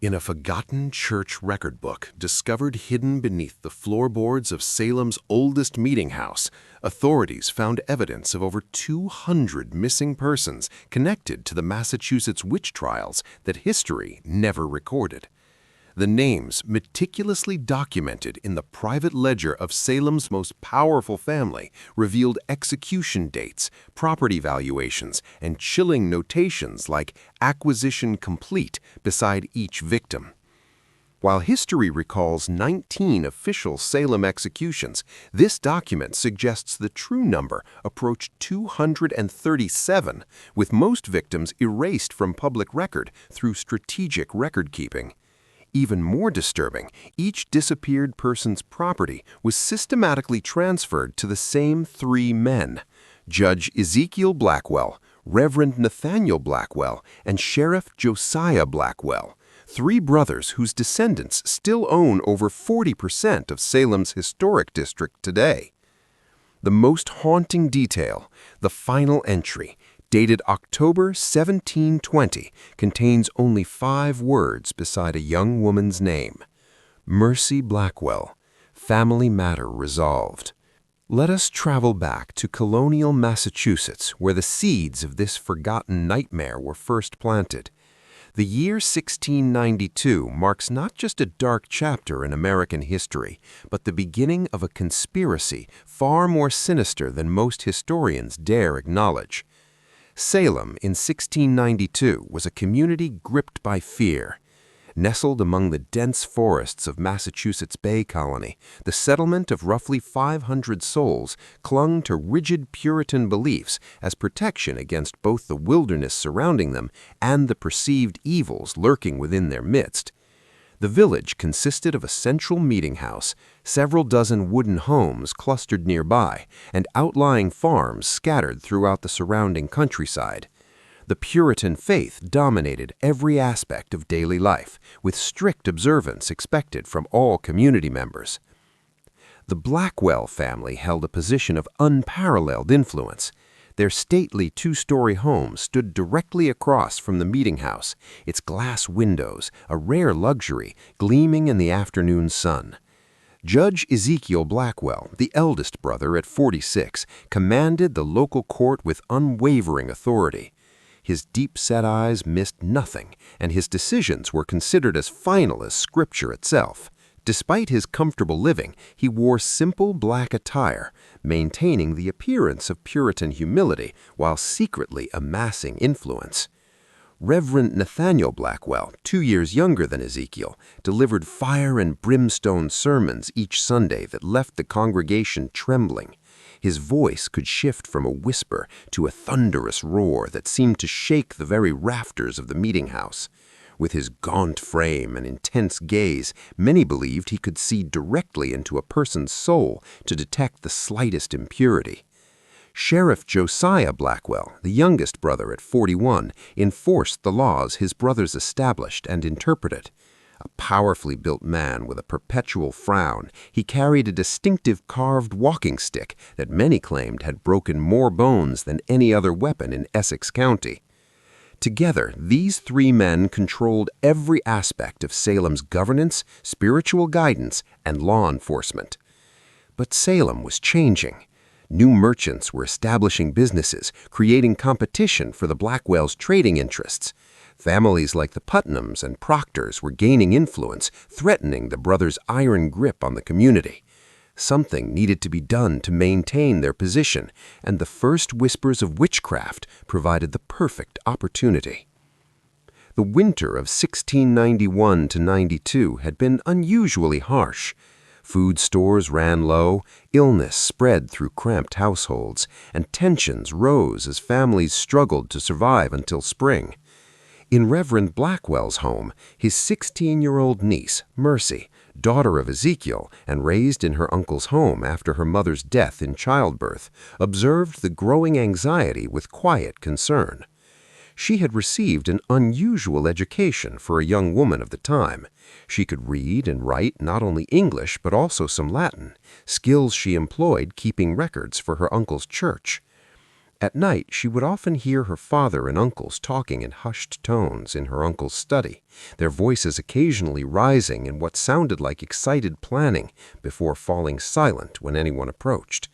In a forgotten church record book discovered hidden beneath the floorboards of Salem's oldest meeting house, authorities found evidence of over 200 missing persons connected to the Massachusetts witch trials that history never recorded. The names meticulously documented in the private ledger of Salem's most powerful family revealed execution dates, property valuations, and chilling notations like "acquisition complete" beside each victim. While history recalls 19 official Salem executions, this document suggests the true number approached 237, with most victims erased from public record through strategic record-keeping. Even more disturbing, each disappeared person's property was systematically transferred to the same three men: Judge Ezekiel Blackwell, Reverend Nathaniel Blackwell, and Sheriff Josiah Blackwell, three brothers whose descendants still own over 40% of Salem's historic district today. The most haunting detail, the final entry, dated October 1720, contains only 5 words beside a young woman's name: Mercy Blackwell, family matter resolved. Let us travel back to colonial Massachusetts, where the seeds of this forgotten nightmare were first planted. The year 1692 marks not just a dark chapter in American history, but the beginning of a conspiracy far more sinister than most historians dare acknowledge. Salem in 1692 was a community gripped by fear. Nestled among the dense forests of Massachusetts Bay Colony, the settlement of roughly 500 souls clung to rigid Puritan beliefs as protection against both the wilderness surrounding them and the perceived evils lurking within their midst. The village consisted of a central meeting house, several dozen wooden homes clustered nearby, and outlying farms scattered throughout the surrounding countryside. The Puritan faith dominated every aspect of daily life, with strict observance expected from all community members. The Blackwell family held a position of unparalleled influence. Their stately 2-story home stood directly across from the meeting house, its glass windows, a rare luxury, gleaming in the afternoon sun. Judge Ezekiel Blackwell, the eldest brother at 46, commanded the local court with unwavering authority. His deep-set eyes missed nothing, and his decisions were considered as final as Scripture itself. Despite his comfortable living, he wore simple black attire, maintaining the appearance of Puritan humility while secretly amassing influence. Reverend Nathaniel Blackwell, 2 years younger than Ezekiel, delivered fire and brimstone sermons each Sunday that left the congregation trembling. His voice could shift from a whisper to a thunderous roar that seemed to shake the very rafters of the meeting house. With his gaunt frame and intense gaze, many believed he could see directly into a person's soul to detect the slightest impurity. Sheriff Josiah Blackwell, the youngest brother at 41, enforced the laws his brothers established and interpreted. A powerfully built man with a perpetual frown, he carried a distinctive carved walking stick that many claimed had broken more bones than any other weapon in Essex County. Together, these 3 men controlled every aspect of Salem's governance, spiritual guidance, and law enforcement. But Salem was changing. New merchants were establishing businesses, creating competition for the Blackwells' trading interests. Families like the Putnams and Proctors were gaining influence, threatening the brothers' iron grip on the community. Something needed to be done to maintain their position, and the first whispers of witchcraft provided the perfect opportunity. The winter of 1691 to 92 had been unusually harsh. Food stores ran low, illness spread through cramped households, and tensions rose as families struggled to survive until spring. In Reverend Blackwell's home, his 16-year-old niece, Mercy, daughter of Ezekiel and raised in her uncle's home after her mother's death in childbirth, observed the growing anxiety with quiet concern. She had received an unusual education for a young woman of the time. She could read and write not only English but also some Latin, skills she employed keeping records for her uncle's church. At night, she would often hear her father and uncles talking in hushed tones in her uncle's study, their voices occasionally rising in what sounded like excited planning before falling silent when anyone approached.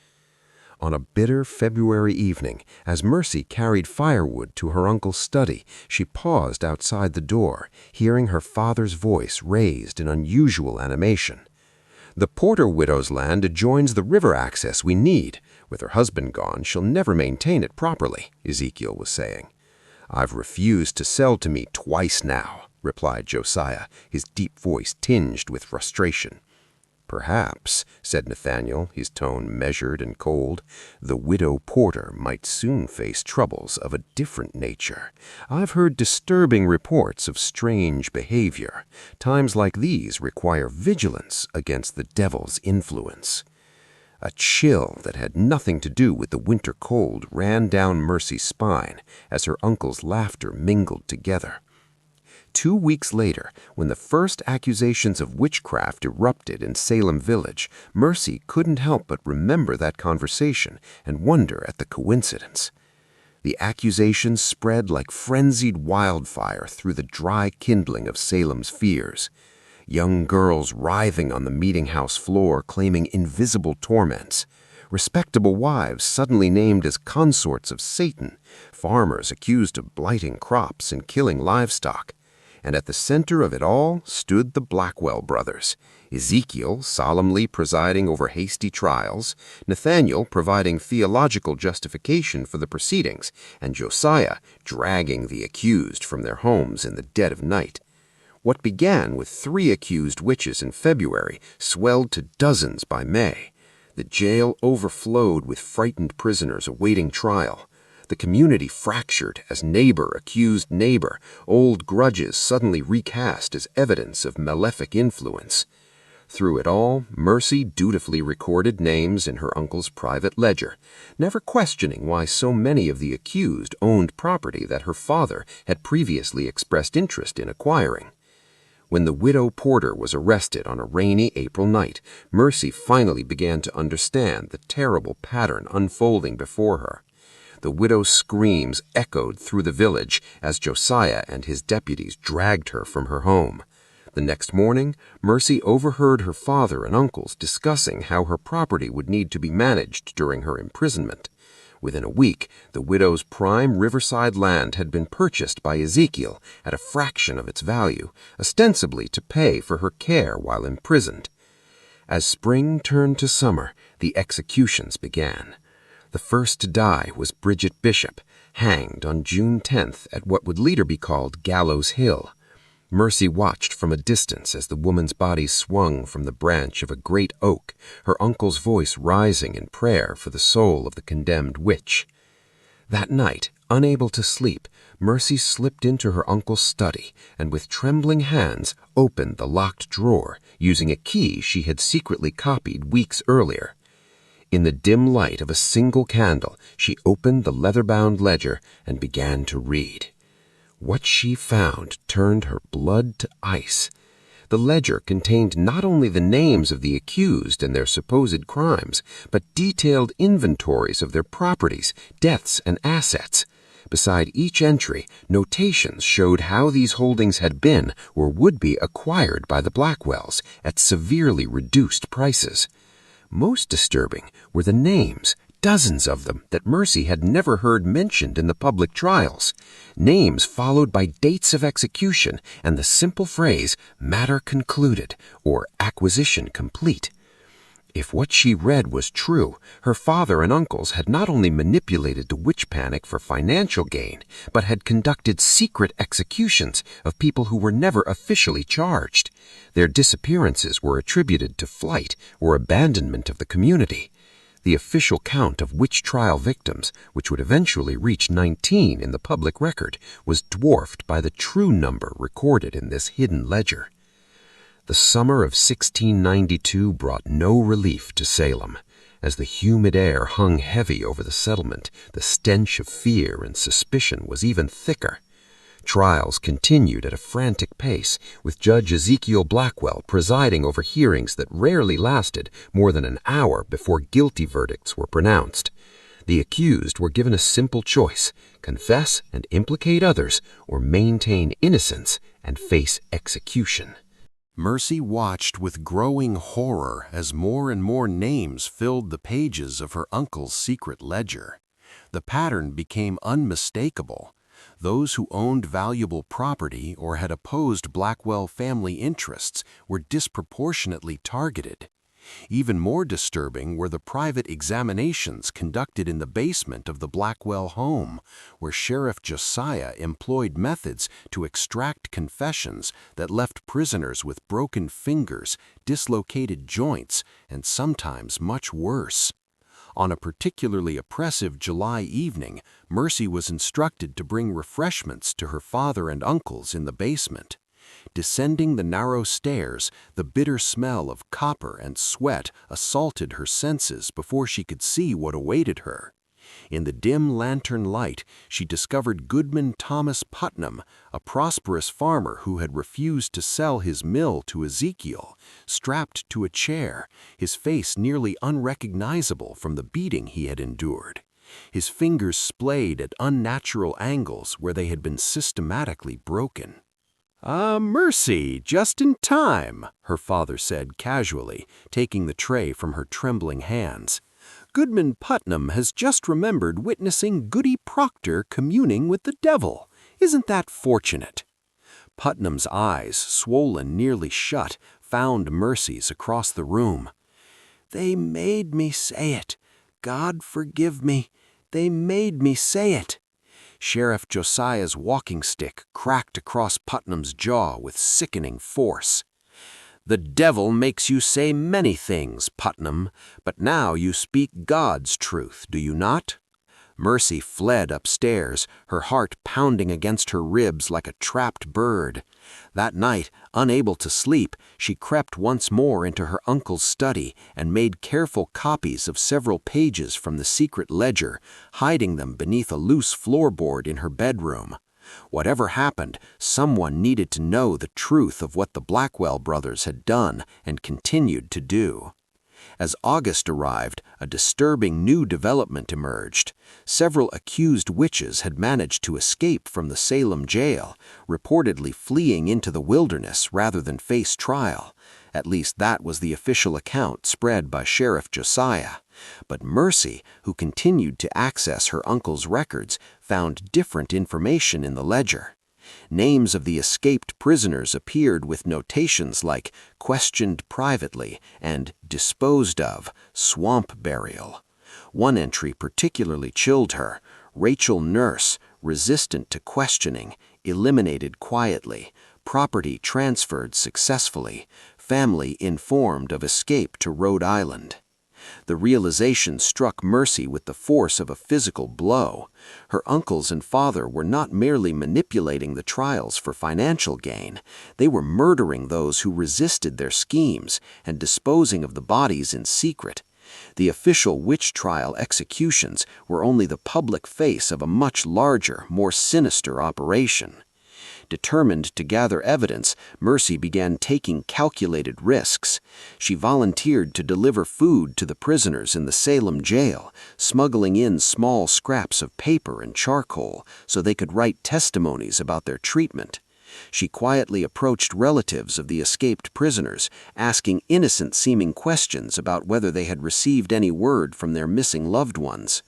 On a bitter February evening, as Mercy carried firewood to her uncle's study, she paused outside the door, hearing her father's voice raised in unusual animation. "The Porter widow's land adjoins the river access we need. With her husband gone, she'll never maintain it properly," Ezekiel was saying. "I've refused to sell to me twice now," replied Josiah, his deep voice tinged with frustration. "Perhaps," said Nathaniel, his tone measured and cold, "the widow Porter might soon face troubles of a different nature. I've heard disturbing reports of strange behavior. Times like these require vigilance against the devil's influence." A chill that had nothing to do with the winter cold ran down Mercy's spine as her uncle's laughter mingled together. 2 weeks later, when the first accusations of witchcraft erupted in Salem Village, Mercy couldn't help but remember that conversation and wonder at the coincidence. The accusations spread like frenzied wildfire through the dry kindling of Salem's fears. Young girls writhing on the meeting-house floor claiming invisible torments. Respectable wives suddenly named as consorts of Satan. Farmers accused of blighting crops and killing livestock. And at the center of it all stood the Blackwell brothers, Ezekiel solemnly presiding over hasty trials, Nathaniel providing theological justification for the proceedings, and Josiah dragging the accused from their homes in the dead of night. What began with 3 accused witches in February swelled to dozens by May. The jail overflowed with frightened prisoners awaiting trial. The community fractured as neighbor accused neighbor, old grudges suddenly recast as evidence of malefic influence. Through it all, Mercy dutifully recorded names in her uncle's private ledger, never questioning why so many of the accused owned property that her father had previously expressed interest in acquiring. When the widow Porter was arrested on a rainy April night, Mercy finally began to understand the terrible pattern unfolding before her. The widow's screams echoed through the village as Josiah and his deputies dragged her from her home. The next morning, Mercy overheard her father and uncles discussing how her property would need to be managed during her imprisonment. Within a week, the widow's prime riverside land had been purchased by Ezekiel at a fraction of its value, ostensibly to pay for her care while imprisoned. As spring turned to summer, the executions began. The first to die was Bridget Bishop, hanged on June 10th at what would later be called Gallows Hill. Mercy watched from a distance as the woman's body swung from the branch of a great oak, her uncle's voice rising in prayer for the soul of the condemned witch. That night, unable to sleep, Mercy slipped into her uncle's study and with trembling hands opened the locked drawer using a key she had secretly copied weeks earlier. In the dim light of a single candle, she opened the leather-bound ledger and began to read. What she found turned her blood to ice. The ledger contained not only the names of the accused and their supposed crimes, but detailed inventories of their properties, deaths, and assets. Beside each entry, notations showed how these holdings had been or would be acquired by the Blackwells at severely reduced prices. Most disturbing were the names, dozens of them that Mercy had never heard mentioned in the public trials. Names followed by dates of execution and the simple phrase, "matter concluded," or "acquisition complete." If what she read was true, her father and uncles had not only manipulated the witch panic for financial gain, but had conducted secret executions of people who were never officially charged. Their disappearances were attributed to flight or abandonment of the community. The official count of witch trial victims, which would eventually reach 19 in the public record, was dwarfed by the true number recorded in this hidden ledger. The summer of 1692 brought no relief to Salem. As the humid air hung heavy over the settlement, the stench of fear and suspicion was even thicker. Trials continued at a frantic pace, with Judge Ezekiel Blackwell presiding over hearings that rarely lasted more than an hour before guilty verdicts were pronounced. The accused were given a simple choice: confess and implicate others, or maintain innocence and face execution. Mercy watched with growing horror as more and more names filled the pages of her uncle's secret ledger. The pattern became unmistakable. Those who owned valuable property or had opposed Blackwell family interests were disproportionately targeted. Even more disturbing were the private examinations conducted in the basement of the Blackwell home, where Sheriff Josiah employed methods to extract confessions that left prisoners with broken fingers, dislocated joints, and sometimes much worse. On a particularly oppressive July evening, Mercy was instructed to bring refreshments to her father and uncles in the basement. Descending the narrow stairs, the bitter smell of copper and sweat assaulted her senses before she could see what awaited her. In the dim lantern light, she discovered Goodman Thomas Putnam, a prosperous farmer who had refused to sell his mill to Ezekiel, strapped to a chair, his face nearly unrecognizable from the beating he had endured. His fingers splayed at unnatural angles where they had been systematically broken. Mercy, just in time," her father said casually, taking the tray from her trembling hands. "Goodman Putnam has just remembered witnessing Goody Proctor communing with the devil. Isn't that fortunate?" Putnam's eyes, swollen nearly shut, found Mercy's across the room. "They made me say it. God forgive me. They made me say it." Sheriff Josiah's walking stick cracked across Putnam's jaw with sickening force. "The devil makes you say many things, Putnam, but now you speak God's truth, do you not?" Mercy fled upstairs, her heart pounding against her ribs like a trapped bird. That night, unable to sleep, she crept once more into her uncle's study and made careful copies of several pages from the secret ledger, hiding them beneath a loose floorboard in her bedroom. Whatever happened, someone needed to know the truth of what the Blackwell brothers had done and continued to do. As August arrived, a disturbing new development emerged. Several accused witches had managed to escape from the Salem jail, reportedly fleeing into the wilderness rather than face trial. At least that was the official account spread by Sheriff Josiah. But Mercy, who continued to access her uncle's records, found different information in the ledger. Names of the escaped prisoners appeared with notations like "questioned privately" and "disposed of, swamp burial." One entry particularly chilled her: Rachel Nurse, resistant to questioning, eliminated quietly, property transferred successfully, family informed of escape to Rhode Island. The realization struck Mercy with the force of a physical blow. Her uncles and father were not merely manipulating the trials for financial gain. They were murdering those who resisted their schemes and disposing of the bodies in secret. The official witch trial executions were only the public face of a much larger, more sinister operation. Determined to gather evidence, Mercy began taking calculated risks. She volunteered to deliver food to the prisoners in the Salem jail, smuggling in small scraps of paper and charcoal so they could write testimonies about their treatment. She quietly approached relatives of the escaped prisoners, asking innocent-seeming questions about whether they had received any word from their missing loved ones.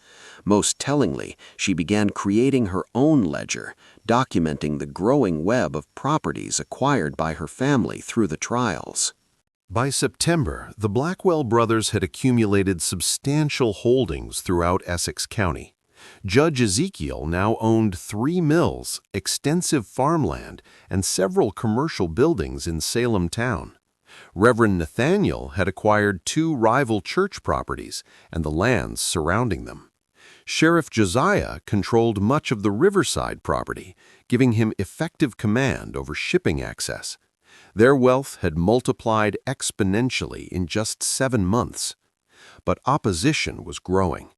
Most tellingly, she began creating her own ledger, documenting the growing web of properties acquired by her family through the trials. By September, the Blackwell brothers had accumulated substantial holdings throughout Essex County. Judge Ezekiel now owned 3 mills, extensive farmland, and several commercial buildings in Salem town. Reverend Nathaniel had acquired 2 rival church properties and the lands surrounding them. Sheriff Josiah controlled much of the Riverside property, giving him effective command over shipping access. Their wealth had multiplied exponentially in just 7 months. But opposition was growing.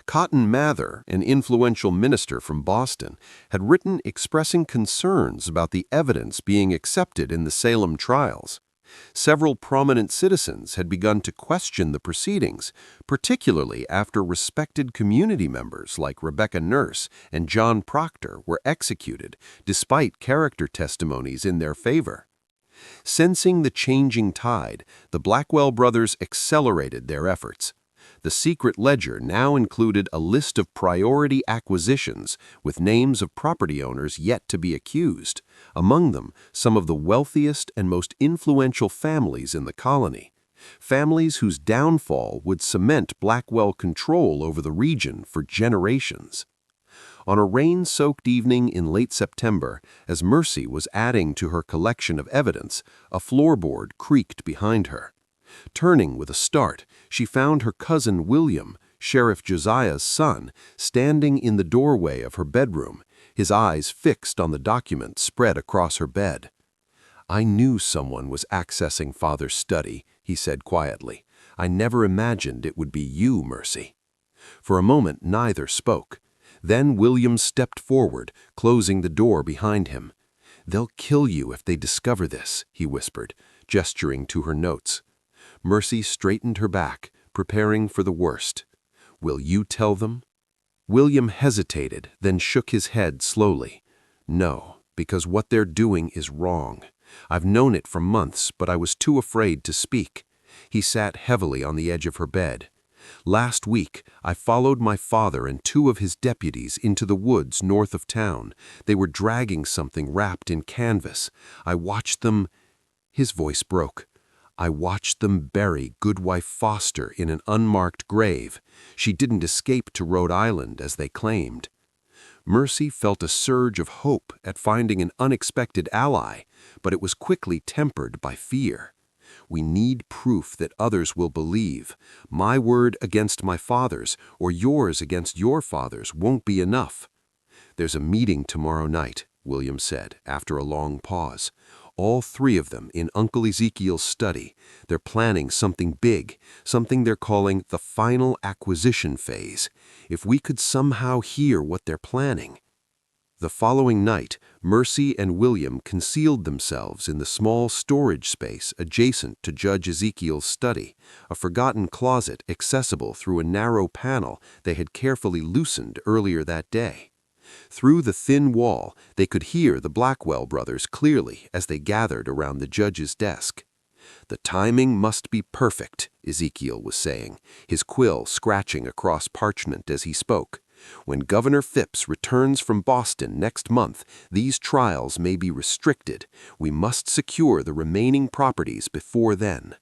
Cotton Mather, an influential minister from Boston, had written expressing concerns about the evidence being accepted in the Salem trials. Several prominent citizens had begun to question the proceedings, particularly after respected community members like Rebecca Nurse and John Proctor were executed, despite character testimonies in their favor. Sensing the changing tide, the Blackwell brothers accelerated their efforts. The secret ledger now included a list of priority acquisitions with names of property owners yet to be accused, among them some of the wealthiest and most influential families in the colony, families whose downfall would cement Blackwell control over the region for generations. On a rain-soaked evening in late September, as Mercy was adding to her collection of evidence, a floorboard creaked behind her. Turning with a start, she found her cousin William, Sheriff Josiah's son, standing in the doorway of her bedroom, his eyes fixed on the document spread across her bed. "I knew someone was accessing Father's study," he said quietly. "I never imagined it would be you, Mercy." For a moment, neither spoke. Then William stepped forward, closing the door behind him. "They'll kill you if they discover this," he whispered, gesturing to her notes. Mercy straightened her back, preparing for the worst. "Will you tell them?" William hesitated, then shook his head slowly. "No, because what they're doing is wrong. I've known it for months, but I was too afraid to speak." He sat heavily on the edge of her bed. "Last week, I followed my father and 2 of his deputies into the woods north of town. They were dragging something wrapped in canvas. I watched them—" His voice broke. "I watched them bury Goodwife Foster in an unmarked grave. She didn't escape to Rhode Island, as they claimed." Mercy felt a surge of hope at finding an unexpected ally, but it was quickly tempered by fear. "We need proof that others will believe. My word against my father's, or yours against your father's, won't be enough." "There's a meeting tomorrow night," William said, after a long pause. "All 3 of them in Uncle Ezekiel's study. They're planning something big, something they're calling the final acquisition phase. If we could somehow hear what they're planning." The following night, Mercy and William concealed themselves in the small storage space adjacent to Judge Ezekiel's study, a forgotten closet accessible through a narrow panel they had carefully loosened earlier that day. Through the thin wall, they could hear the Blackwell brothers clearly as they gathered around the judge's desk. "The timing must be perfect," Ezekiel was saying, his quill scratching across parchment as he spoke. "When Governor Phipps returns from Boston next month, these trials may be restricted. We must secure the remaining properties before then."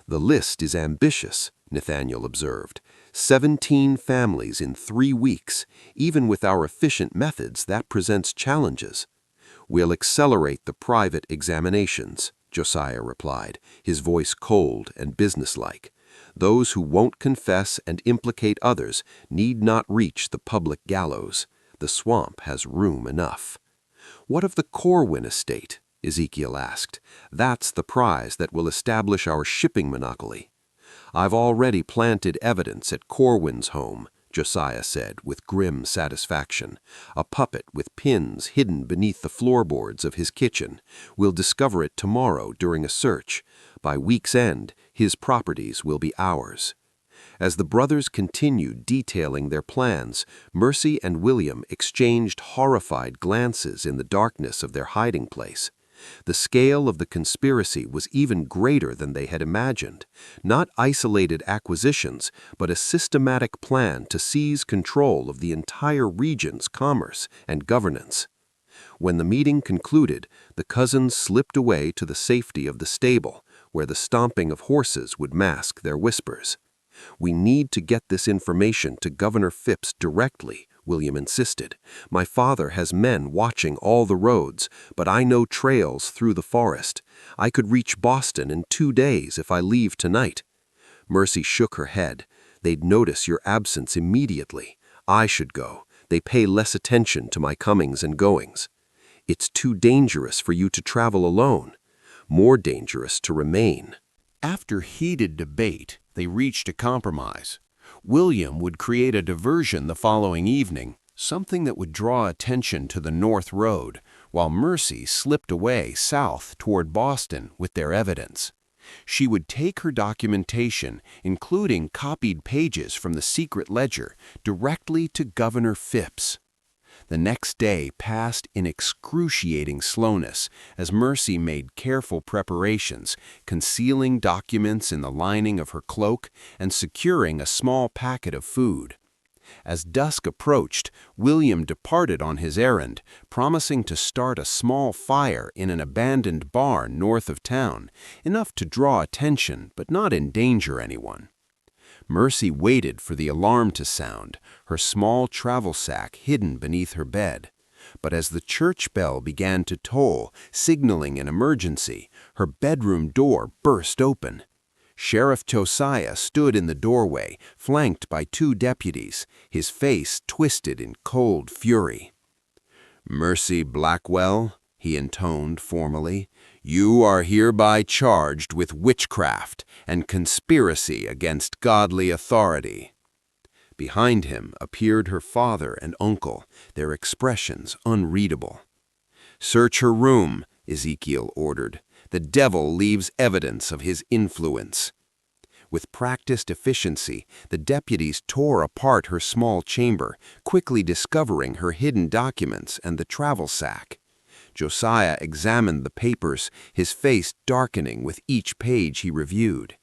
"The list is ambitious," Nathaniel observed. 17 families in 3 weeks. Even with our efficient methods, that presents challenges." "We'll accelerate the private examinations," Josiah replied, his voice cold and businesslike. "Those who won't confess and implicate others need not reach the public gallows. The swamp has room enough." "What of the Corwin estate?" Ezekiel asked. "That's the prize that will establish our shipping monopoly." "I've already planted evidence at Corwin's home," Josiah said with grim satisfaction. "A puppet with pins hidden beneath the floorboards of his kitchen. We'll discover it tomorrow during a search. By week's end, his properties will be ours." As the brothers continued detailing their plans, Mercy and William exchanged horrified glances in the darkness of their hiding place. The scale of the conspiracy was even greater than they had imagined. Not isolated acquisitions, but a systematic plan to seize control of the entire region's commerce and governance. When the meeting concluded, the cousins slipped away to the safety of the stable, where the stomping of horses would mask their whispers. "We need to get this information to Governor Phipps directly," William insisted. "My father has men watching all the roads, but I know trails through the forest. I could reach Boston in 2 days if I leave tonight." Mercy shook her head. "They'd notice your absence immediately. I should go. They pay less attention to my comings and goings." "It's too dangerous for you to travel alone." "More dangerous to remain." After heated debate, they reached a compromise. William would create a diversion the following evening, something that would draw attention to the North Road, while Mercy slipped away south toward Boston with their evidence. She would take her documentation, including copied pages from the secret ledger, directly to Governor Phipps. The next day passed in excruciating slowness as Mercy made careful preparations, concealing documents in the lining of her cloak and securing a small packet of food. As dusk approached, William departed on his errand, promising to start a small fire in an abandoned barn north of town, enough to draw attention but not endanger anyone. Mercy waited for the alarm to sound, her small travel sack hidden beneath her bed. But as the church bell began to toll, signaling an emergency, her bedroom door burst open. Sheriff Josiah stood in the doorway, flanked by 2 deputies, his face twisted in cold fury. "Mercy Blackwell," he intoned formally, "you are hereby charged with witchcraft and conspiracy against godly authority." Behind him appeared her father and uncle, their expressions unreadable. "Search her room," Ezekiel ordered. "The devil leaves evidence of his influence." With practiced efficiency, the deputies tore apart her small chamber, quickly discovering her hidden documents and the travel sack. Josiah examined the papers, his face darkening with each page he reviewed.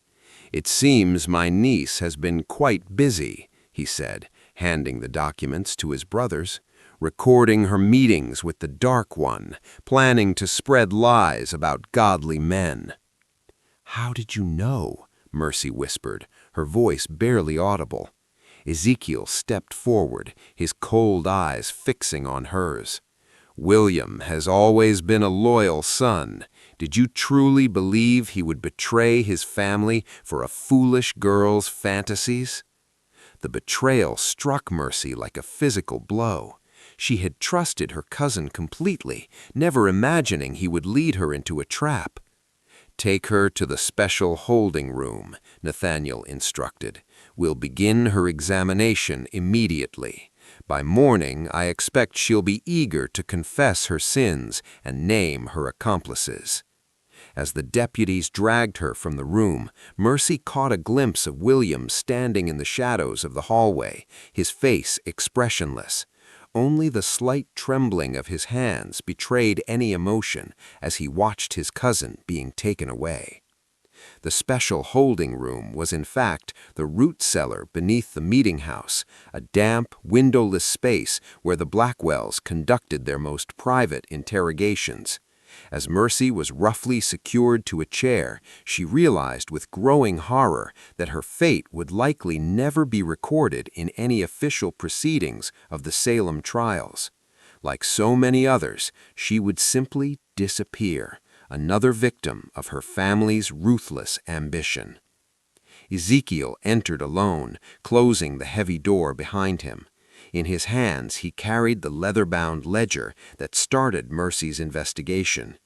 "It seems my niece has been quite busy," he said, handing the documents to his brothers, "recording her meetings with the Dark One, planning to spread lies about godly men." "How did you know?" Mercy whispered, her voice barely audible. Ezekiel stepped forward, his cold eyes fixing on hers. "William has always been a loyal son. Did you truly believe he would betray his family for a foolish girl's fantasies?" The betrayal struck Mercy like a physical blow. She had trusted her cousin completely, never imagining he would lead her into a trap. "Take her to the special holding room," Nathaniel instructed. "We'll begin her examination immediately. By morning, I expect she'll be eager to confess her sins and name her accomplices." As the deputies dragged her from the room, Mercy caught a glimpse of William standing in the shadows of the hallway, his face expressionless. Only the slight trembling of his hands betrayed any emotion as he watched his cousin being taken away. The special holding room was in fact the root cellar beneath the meeting house, a damp, windowless space where the Blackwells conducted their most private interrogations. As Mercy was roughly secured to a chair, she realized with growing horror that her fate would likely never be recorded in any official proceedings of the Salem trials. Like so many others, she would simply disappear, another victim of her family's ruthless ambition. Ezekiel entered alone, closing the heavy door behind him. In his hands he carried the leather-bound ledger that started Mercy's investigation.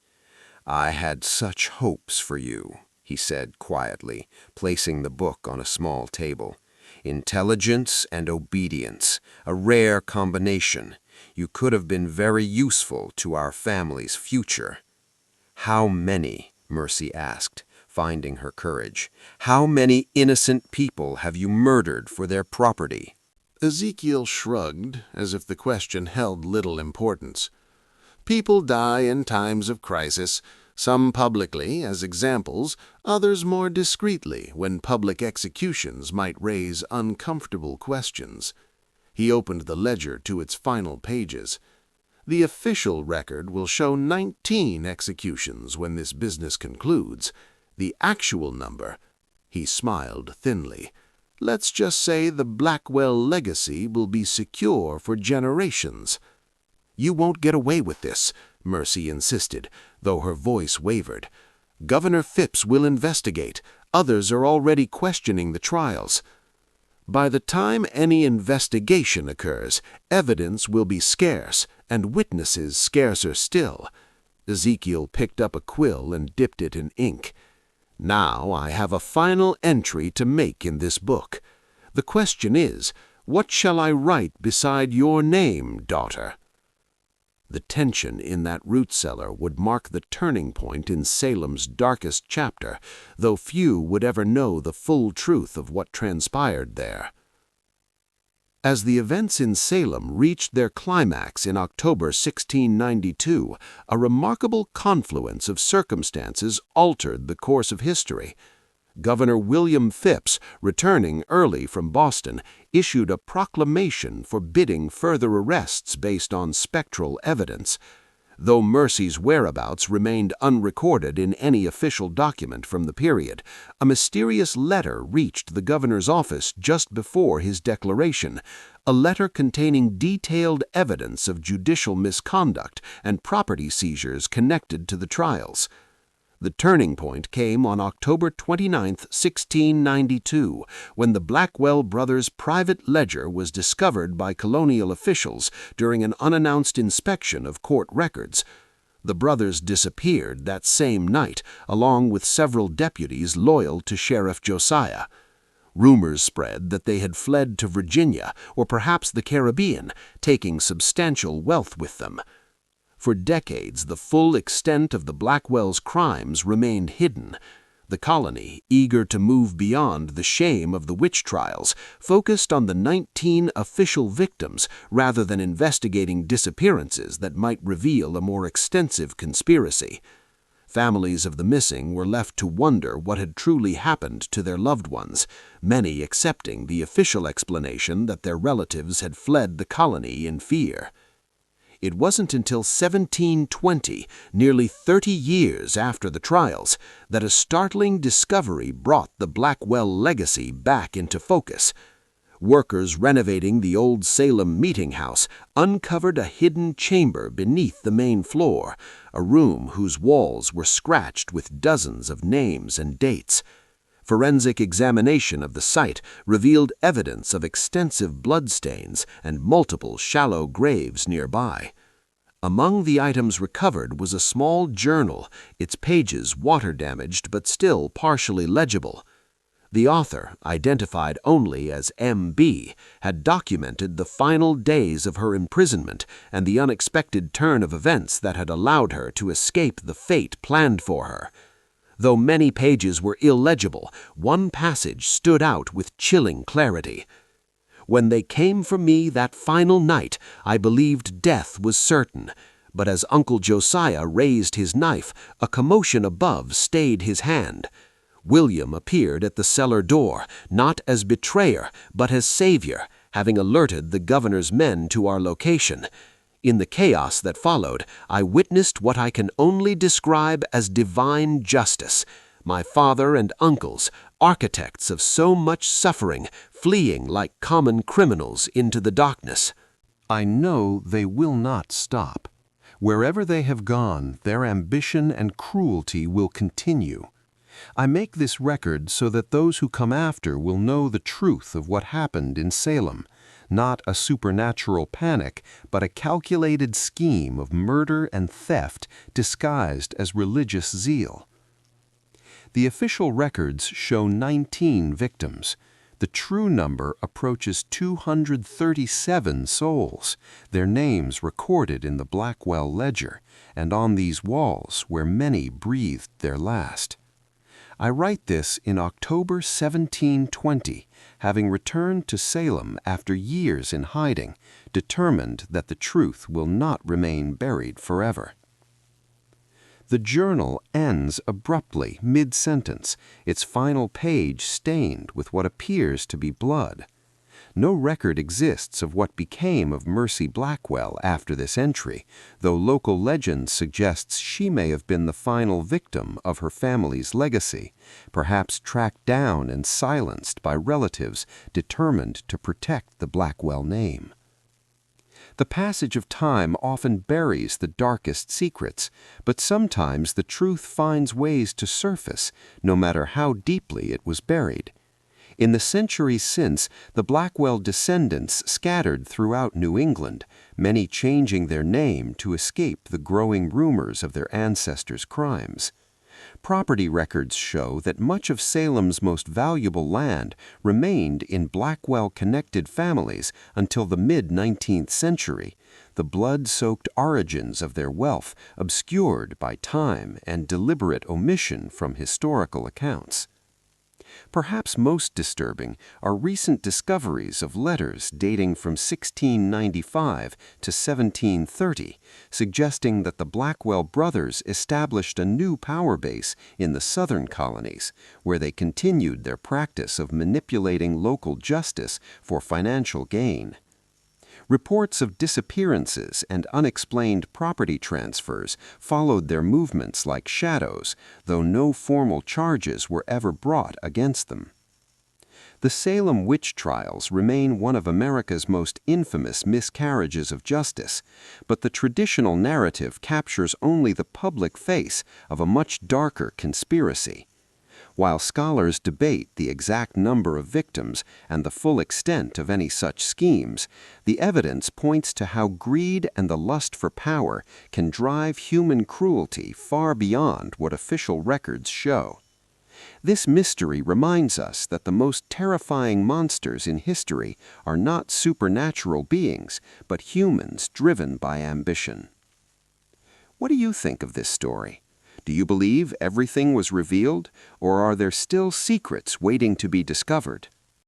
"I had such hopes for you," he said quietly, placing the book on a small table. "Intelligence and obedience, a rare combination. You could have been very useful to our family's future." "How many?" Mercy asked, finding her courage. "How many innocent people have you murdered for their property?" Ezekiel shrugged, as if the question held little importance. "People die in times of crisis, some publicly as examples, others more discreetly when public executions might raise uncomfortable questions." He opened the ledger to its final pages. "The official record will show 19 executions when this business concludes. The actual number," he smiled thinly, "let's just say the Blackwell legacy will be secure for generations." "You won't get away with this," Mercy insisted, though her voice wavered. "Governor Phipps will investigate. Others are already questioning the trials. By the time any investigation occurs, evidence will be scarce, and witnesses scarcer still." Ezekiel picked up a quill and dipped it in ink. "Now I have a final entry to make in this book. The question is, what shall I write beside your name, daughter?" The tension in that root cellar would mark the turning point in Salem's darkest chapter, though few would ever know the full truth of what transpired there. As the events in Salem reached their climax in October 1692, a remarkable confluence of circumstances altered the course of history. Governor William Phipps, returning early from Boston, issued a proclamation forbidding further arrests based on spectral evidence. Though Mercy's whereabouts remained unrecorded in any official document from the period, a mysterious letter reached the governor's office just before his declaration, a letter containing detailed evidence of judicial misconduct and property seizures connected to the trials. The turning point came on October 29, 1692, when the Blackwell brothers' private ledger was discovered by colonial officials during an unannounced inspection of court records. The brothers disappeared that same night, along with several deputies loyal to Sheriff Josiah. Rumors spread that they had fled to Virginia or perhaps the Caribbean, taking substantial wealth with them. For decades, the full extent of the Blackwells' crimes remained hidden. The colony, eager to move beyond the shame of the witch trials, focused on the 19 official victims rather than investigating disappearances that might reveal a more extensive conspiracy. Families of the missing were left to wonder what had truly happened to their loved ones, many accepting the official explanation that their relatives had fled the colony in fear. It wasn't until 1720, nearly 30 years after the trials, that a startling discovery brought the Blackwell legacy back into focus. Workers renovating the old Salem meeting house uncovered a hidden chamber beneath the main floor, a room whose walls were scratched with dozens of names and dates. Forensic examination of the site revealed evidence of extensive bloodstains and multiple shallow graves nearby. Among the items recovered was a small journal, its pages water-damaged but still partially legible. The author, identified only as M.B., had documented the final days of her imprisonment and the unexpected turn of events that had allowed her to escape the fate planned for her. Though many pages were illegible, one passage stood out with chilling clarity. "When they came for me that final night, I believed death was certain. But as Uncle Josiah raised his knife, a commotion above stayed his hand. William appeared at the cellar door, not as betrayer, but as savior, having alerted the governor's men to our location. In the chaos that followed, I witnessed what I can only describe as divine justice. My father and uncles, architects of so much suffering, fleeing like common criminals into the darkness. I know they will not stop. Wherever they have gone, their ambition and cruelty will continue. I make this record so that those who come after will know the truth of what happened in Salem. Not a supernatural panic, but a calculated scheme of murder and theft disguised as religious zeal. The official records show 19 victims. The true number approaches 237 souls, their names recorded in the Blackwell ledger and on these walls where many breathed their last. I write this in October 1720, having returned to Salem after years in hiding, determined that the truth will not remain buried forever. The journal ends abruptly, mid-sentence, its final page stained with what appears to be blood. No record exists of what became of Mercy Blackwell after this entry, though local legend suggests she may have been the final victim of her family's legacy, perhaps tracked down and silenced by relatives determined to protect the Blackwell name. The passage of time often buries the darkest secrets, but sometimes the truth finds ways to surface, no matter how deeply it was buried. In the centuries since, the Blackwell descendants scattered throughout New England, many changing their name to escape the growing rumors of their ancestors' crimes. Property records show that much of Salem's most valuable land remained in Blackwell-connected families until the mid-19th century, the blood-soaked origins of their wealth obscured by time and deliberate omission from historical accounts. Perhaps most disturbing are recent discoveries of letters dating from 1695 to 1730, suggesting that the Blackwell brothers established a new power base in the southern colonies, where they continued their practice of manipulating local justice for financial gain. Reports of disappearances and unexplained property transfers followed their movements like shadows, though no formal charges were ever brought against them. The Salem witch trials remain one of America's most infamous miscarriages of justice, but the traditional narrative captures only the public face of a much darker conspiracy. While scholars debate the exact number of victims and the full extent of any such schemes, the evidence points to how greed and the lust for power can drive human cruelty far beyond what official records show. This mystery reminds us that the most terrifying monsters in history are not supernatural beings, but humans driven by ambition. What do you think of this story? Do you believe everything was revealed, or are there still secrets waiting to be discovered?